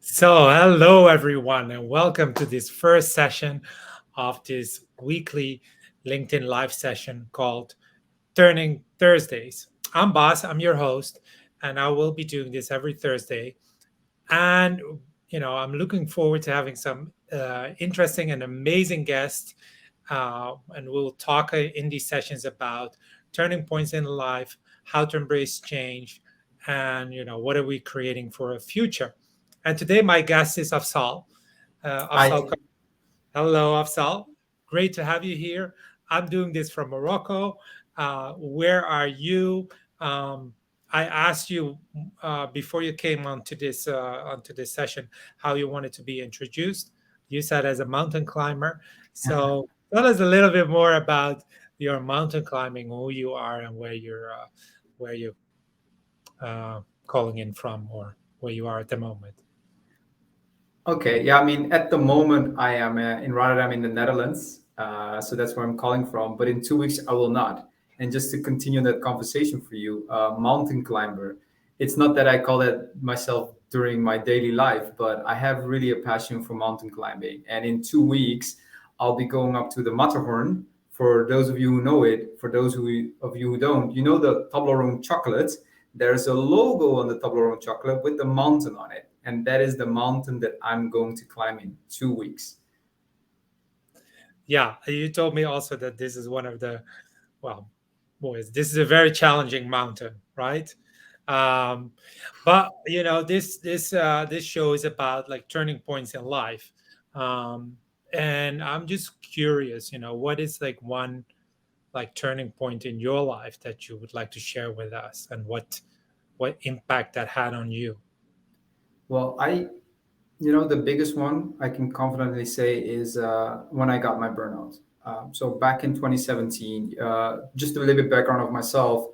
So, hello everyone, and welcome to this first session of this weekly LinkedIn live session called Turning Thursdays. I'm Boss, I'm your host, and I will be doing this every Thursday. And, I'm looking forward to having some interesting and amazing guests. And we'll talk in these sessions about turning points in life, how to embrace change, and, what are we creating for a future. And today, my guest is Afsal. Afsal, I hello, Afsal. Great to have you here. I'm doing this from Morocco. Where are you? Um, I asked you before you came onto this session how you wanted to be introduced. You said as a mountain climber. So tell us a little bit more about your mountain climbing, who you are, and where you calling in from, or where you are at the moment. okay. Yeah, I mean, at the moment, I am in Rotterdam in the Netherlands, so that's where I'm calling from. But in 2 weeks, I will not. And just to continue that conversation for you, mountain climber. It's not that I call it myself during my daily life, but I have really a passion for mountain climbing. And in 2 weeks, I'll be going up to the Matterhorn. For those of you who know it, for of you who don't, you know the Toblerone chocolate. There's a logo on the Toblerone chocolate with the mountain on it, and that is the mountain that I'm going to climb in 2 weeks. Yeah, you told me also that this is one of the, well, boys, this is a very challenging mountain, right? Um, but this show is about like turning points in life, um, and I'm just curious, what is like one like turning point in your life that you would like to share with us, and what impact that had on you? Well, the biggest one I can confidently say is when I got my burnout. So back in 2017, just a little bit background of myself,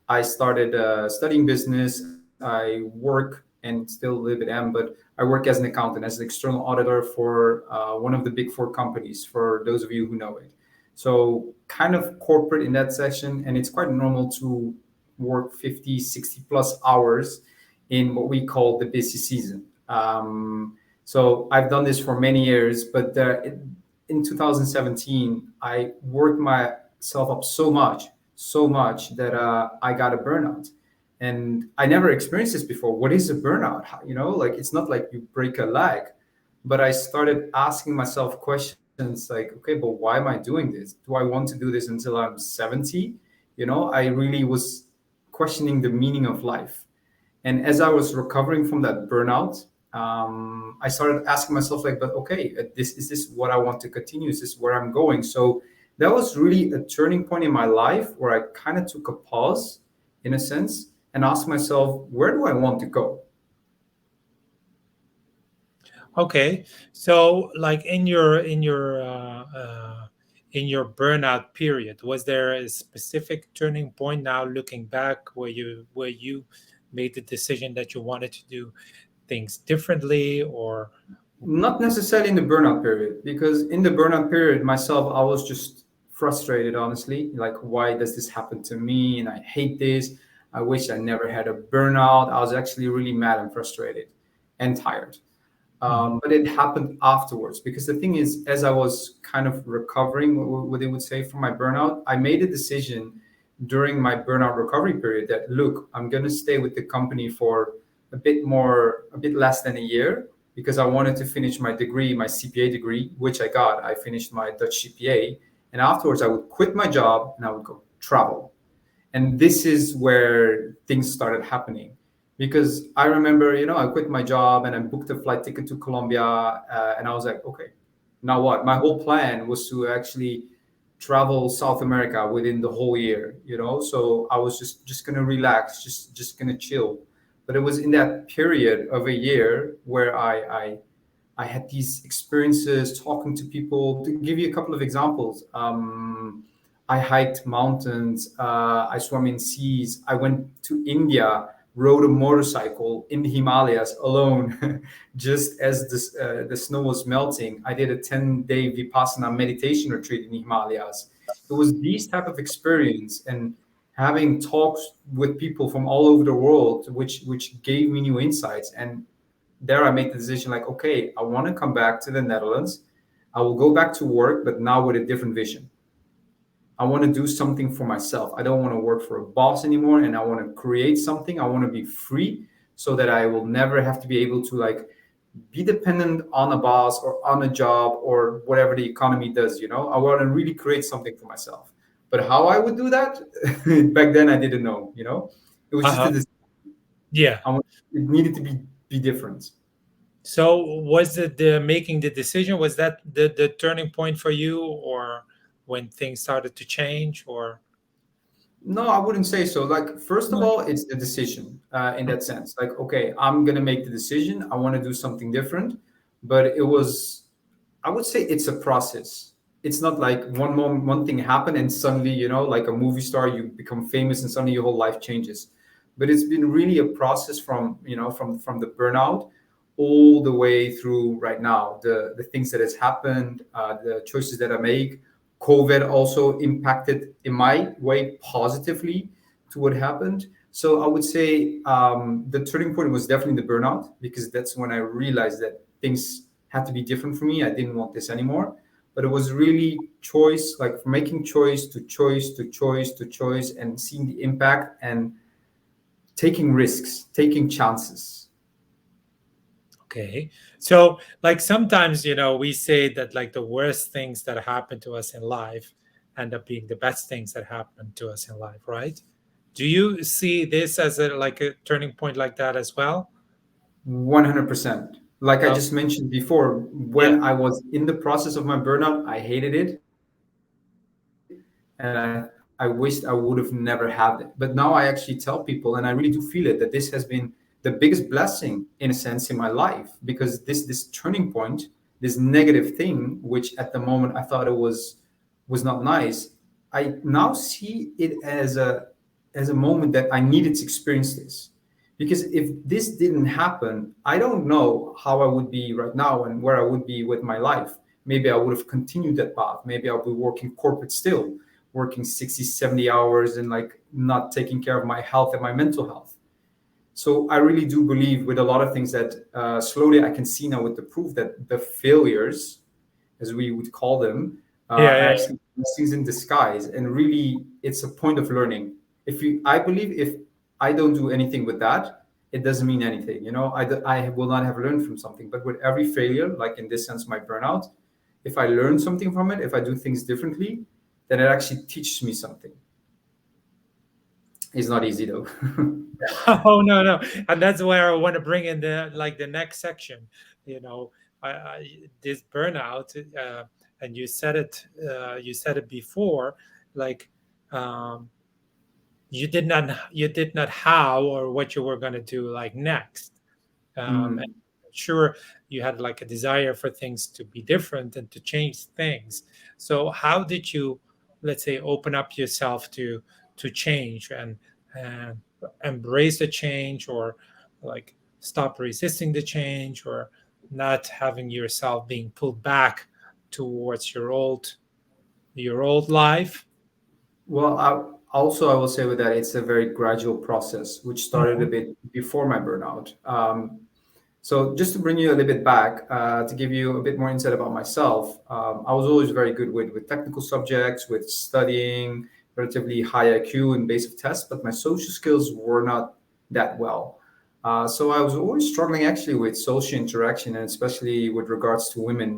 I started studying business. I work and still live at M, but I work as an accountant, as an external auditor for one of the big four companies, for those of you who know it. So kind of corporate in that section, and it's quite normal to work 50, 60 plus hours in what we call the busy season. So I've done this for many years, but in 2017, I worked myself up so much that I got a burnout. And I never experienced this before. What is a burnout? Like it's not like you break a leg, but I started asking myself questions like, okay, but why am I doing this? Do I want to do this until I'm 70? I really was questioning the meaning of life. And as I was recovering from that burnout, I started asking myself, like, but okay, is this what I want to continue? Is this where I'm going? So that was really a turning point in my life where I kind of took a pause, in a sense, and asked myself, where do I want to go? Okay, so like in your burnout period, was there a specific turning point now looking back where you made the decision that you wanted to do things differently, or Not necessarily in the burnout period, because in the burnout period, myself, I was just frustrated, honestly. Like, why does this happen to me? And I hate this. I wish I never had a burnout. I was actually really mad and frustrated and tired. Mhm. But it happened afterwards, because the thing is, as I was kind of recovering, what they would say, from my burnout, I made a decision during my burnout recovery period that, look, I'm going to stay with the company for a bit less than a year, because I wanted to finish my degree, my CPA degree, which I got. I finished my Dutch CPA. And afterwards, I would quit my job and I would go travel. And this is where things started happening, because I remember, I quit my job and I booked a flight ticket to Colombia, and I was like, okay, now what? My whole plan was to actually travel South America within the whole year, so I was just gonna relax, just gonna chill. But it was in that period of a year where I had these experiences talking to people. To give you a couple of examples, I hiked mountains, I swam in seas, I went to India, rode a motorcycle in the Himalayas alone, just as the snow was melting. I did a 10-day Vipassana meditation retreat in the Himalayas. It was these type of experience, and having talks with people from all over the world, which gave me new insights. And there I make the decision like, okay, I want to come back to the Netherlands. I will go back to work, but now with a different vision. I want to do something for myself. I don't want to work for a boss anymore, and I want to create something. I want to be free so that I will never have to be able to like be dependent on a boss or on a job or whatever the economy does. I want to really create something for myself. But how I would do that back then, I didn't know. It was just Uh-huh. a Yeah. I want, it needed to be different. So was it the making the decision? Was that the turning point for you, or when things started to change, or? No, I wouldn't say so. Like, first of all, it's the decision in that sense. Like, okay, I'm gonna make the decision. I want to do something different, but it was, I would say, it's a process. It's not like one moment, one thing happened, and suddenly, like a movie star, you become famous, and suddenly your whole life changes. But it's been really a process from, from the burnout all the way through right now. The things that has happened, the choices that I make. COVID also impacted in my way positively to what happened. So I would say the turning point was definitely the burnout, because that's when I realized that things had to be different for me. I didn't want this anymore. But it was really choice, like making choice to choice to choice to choice, and seeing the impact and taking risks, taking chances. Okay. So, like, sometimes, we say that like the worst things that happen to us in life end up being the best things that happen to us in life, right? Do you see this as a like a turning point like that as well? 100%. Like I Oh, just mentioned before, yeah. when I was in the process of my burnout, I hated it, and I wished I would have never had it. But now I actually tell people, and I really do feel it, that this has been the biggest blessing in a sense in my life, because this turning point, this negative thing, which at the moment I thought it was not nice, I now see it as a moment that I needed to experience this. Because if this didn't happen, I don't know how I would be right now and where I would be with my life. Maybe I would have continued that path. Maybe I'll be working corporate still, working 60, 70 hours, and like not taking care of my health and my mental health. So I really do believe with a lot of things that slowly I can see now with the proof that the failures, as we would call them, Yeah, are yeah, actually blessings in disguise. And really, it's a point of learning. I believe if I don't do anything with that, it doesn't mean anything. I will not have learned from something. But with every failure, like in this sense, my burnout, if I learn something from it, if I do things differently, then it actually teaches me something. It's not easy though. Oh, no, no, and that's where I want to bring in the next section. You know, this burnout, and you said it before, like, um, you did not how or what you were going to do like next. And Mm. sure, you had like a desire for things to be different and to change things. So how did you, let's say, open up yourself to change and embrace the change, or like stop resisting the change, or not having yourself being pulled back towards your old life? Well, I will say with that, it's a very gradual process, which started a Mhm. bit before my burnout. So just to bring you a little bit back, to give you a bit more insight about myself, I was always very good with technical subjects, with studying, relatively high IQ and basic tests, but my social skills were not that well. So I was always struggling actually with social interaction, and especially with regards to women.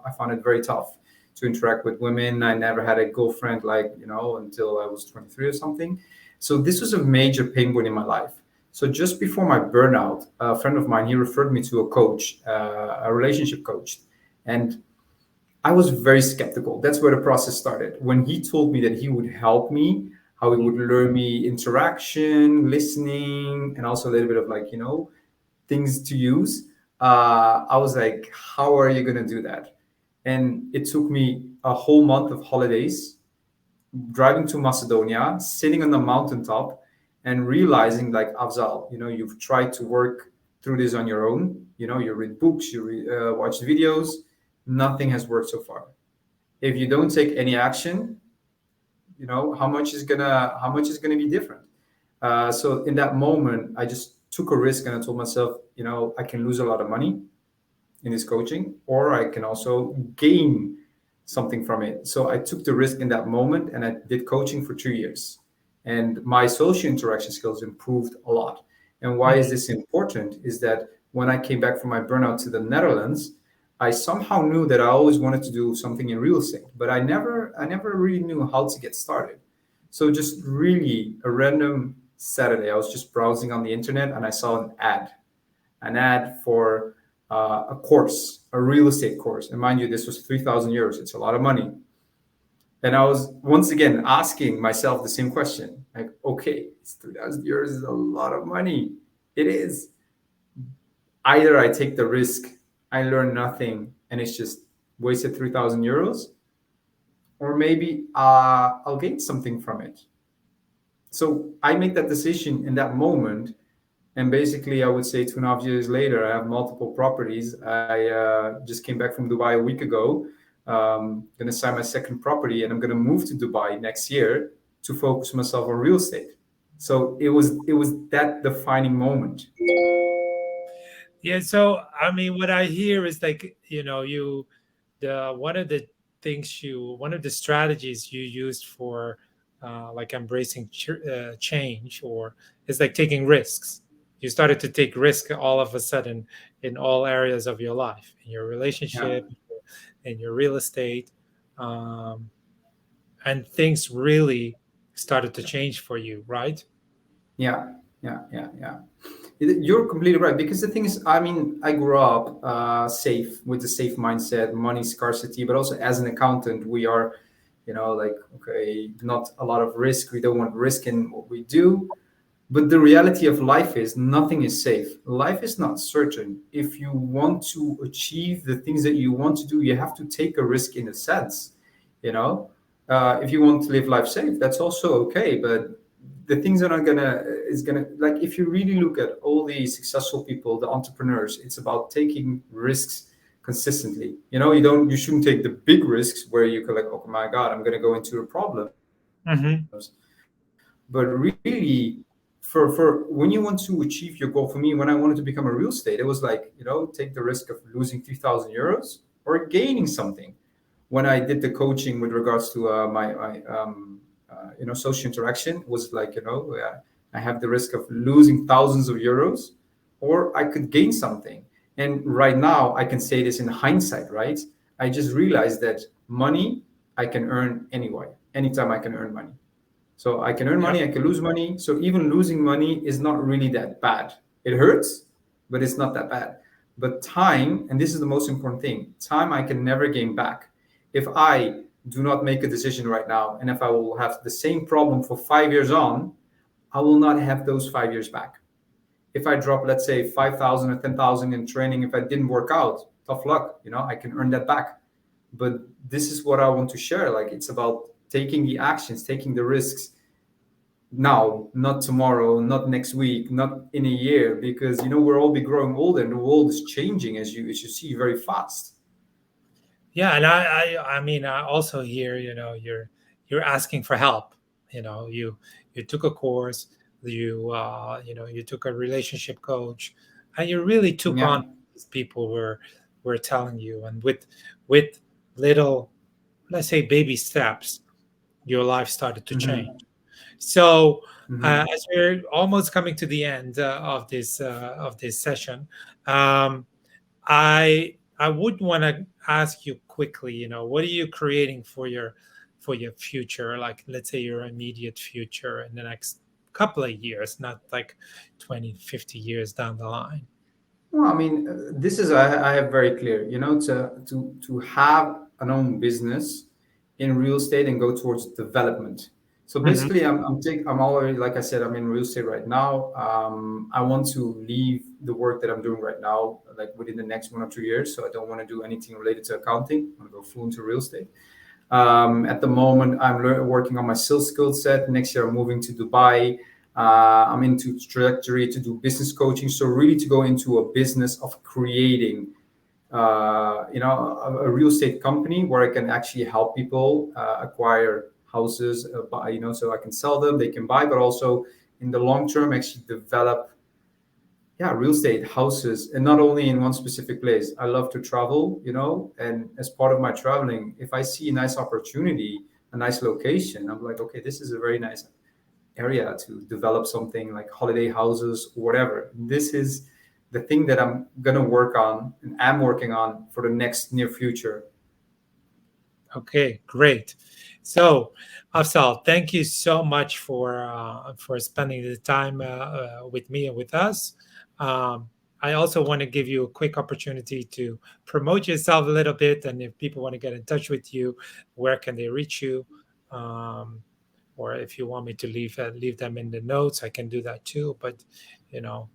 I found it very tough to interact with women. I never had a girlfriend, like, until I was 23 or something. So this was a major pain point in my life. So just before my burnout, a friend of mine, he referred me to a coach, a relationship coach. And I was very skeptical. That's where the process started. When he told me that he would help me, how he would learn me interaction, listening, and also a little bit of like, things to use. I was like, how are you going to do that? And it took me a whole month of holidays, driving to Macedonia, sitting on the mountaintop, and realizing, like, Afzal, you've tried to work through this on your own. You read books, watch videos, nothing has worked so far. If you don't take any action, how much is gonna be different. So in that moment, I just took a risk and I told myself, I can lose a lot of money in this coaching, or I can also gain something from it. So I took the risk in that moment and I did coaching for 2 years. And my social interaction skills improved a lot. And why is Mhm. this important? Is that when I came back from my burnout to the Netherlands, I somehow knew that I always wanted to do something in real estate, but I never really knew how to get started. So just really a random Saturday, I was just browsing on the internet and I saw an ad for a course, a real estate course. And mind you, this was 3,000 euros. It's a lot of money. And I was once again asking myself the same question like, okay, it's 3,000 euros is a lot of money. It is. Either I take the risk, I learn nothing, and it's just wasted 3,000 euros, or maybe I'll gain something from it. So I make that decision in that moment. And basically, I would say 2.5 years later, I have multiple properties. I just came back from Dubai a week ago. Going to sign my second property, and I'm going to move to Dubai next year to focus myself on real estate. So it was that defining moment. Yeah, so I mean, what I hear is like, the one of the strategies you used for like embracing change, or is like taking risks. You started to take risk all of a sudden in all areas of your life, in your Yeah, relationship, in your real estate, um, and things really started to change for you, right? yeah, yeah. You're completely right, because the thing is, I mean, I grew up safe, with the safe mindset, money scarcity, but also as an accountant, we are, like, okay, not a lot of risk. We don't want risk in what we do. But the reality of life is nothing is safe. Life is not certain. If you want to achieve the things that you want to do, you have to take a risk in a sense. You know, if you want to live life safe, that's also okay. But the things are not gonna is gonna like, if you really look at all the successful people, the entrepreneurs, it's about taking risks consistently. You shouldn't take the big risks where you could, like, oh my god, I'm gonna go into problems. Hmm. But really, for when you want to achieve your goal, for me, when I wanted to become a real estate, it was like, take the risk of losing 3,000 euros or gaining something. When I did the coaching with regards to my social interaction, was like, I have the risk of losing thousands of euros, or I could gain something. And right now, I can say this in hindsight, right? I just realized that money I can earn anyway. Anytime I can earn money. So I can earn Yep. money, I can lose money. So even losing money is not really that bad. It hurts, but it's not that bad. But time, and this is the most important thing, time I can never gain back. If I do not make a decision right now, and if I will have the same problem for 5 years on, I will not have those 5 years back. If I drop, let's say, 5,000 or 10,000 in training, if I didn't work out, tough luck, I can earn that back. But this is what I want to share. Like, it's about taking the actions, taking the risks now, not tomorrow, not next week, not in a year, because we'll all be growing older and the world is changing, as you see, very fast. Yeah, and I mean, I also hear, you're asking for help. You took a course, you took a relationship coach, and you really took Yeah. on these people were telling you, and with little, let's say, baby steps, your life started to change. Hmm. So, Hmm. as we're almost coming to the end of this session, um, I would want to ask you quickly, what are you creating for your future? Like, let's say your immediate future in the next couple of years, not like 20, 50 years down the line. Well, I mean, this is I have very clear, to have an own business in real estate and go towards development. So Hmm. basically, I'm already, like I said, I'm in real estate right now. I want to leave the work that I'm doing right now, like within the next 1 or 2 years. So I don't want to do anything related to accounting. I want to go full into real estate. At the moment, I'm working on my sales skill set. Next year, I'm moving to Dubai. I'm into trajectory to do business coaching. So really, to go into a business of creating, a real estate company where I can actually help people acquire houses, buy, so I can sell them, they can buy, but also in the long term, actually develop yeah, real estate, houses, and not only in one specific place. I love to travel, and as part of my traveling, if I see a nice opportunity, a nice location, I'm like, okay, this is a very nice area to develop something like holiday houses or whatever. This is the thing that I'm gonna work on and am working on for the next near future. Okay, great. So, Afsal, thank you so much for spending the time with me and with us. Um, I also want to give you a quick opportunity to promote yourself a little bit, and if people want to get in touch with you, where can they reach you? Um, or if you want me to leave them in the notes, I can do that too. But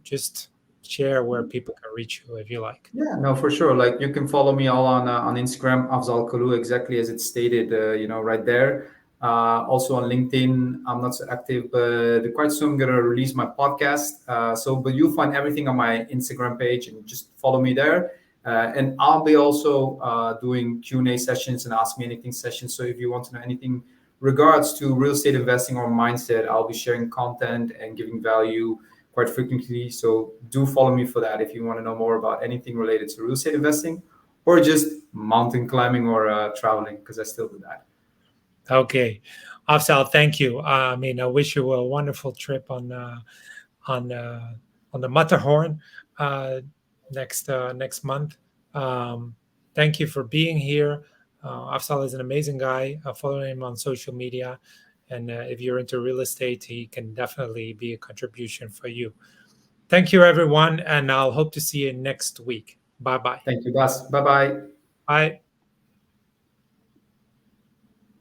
just share where people can reach you if you like. Yeah, no, for sure. Like you can follow me all on Instagram, Afzal Kalu, exactly as it's stated, right there. Also on LinkedIn, I'm not so active, but quite soon I'm gonna release my podcast. But you'll find everything on my Instagram page, and just follow me there. And I'll be also doing Q&A sessions and Ask Me Anything sessions. So if you want to know anything regards to real estate investing or mindset, I'll be sharing content and giving value quite frequently. So do follow me for that if you want to know more about anything related to real estate investing or just mountain climbing or traveling, because I still do that. Okay, Afsal, thank you. I mean, I wish you a wonderful trip on on the Matterhorn uh, next month. Um, Thank you for being here. Afsal is an amazing guy. Follow him on social media, and if you're into real estate, he can definitely be a contribution for you. Thank you, everyone, and I'll hope to see you next week. Bye bye. Thank you, guys. Bye bye. Bye.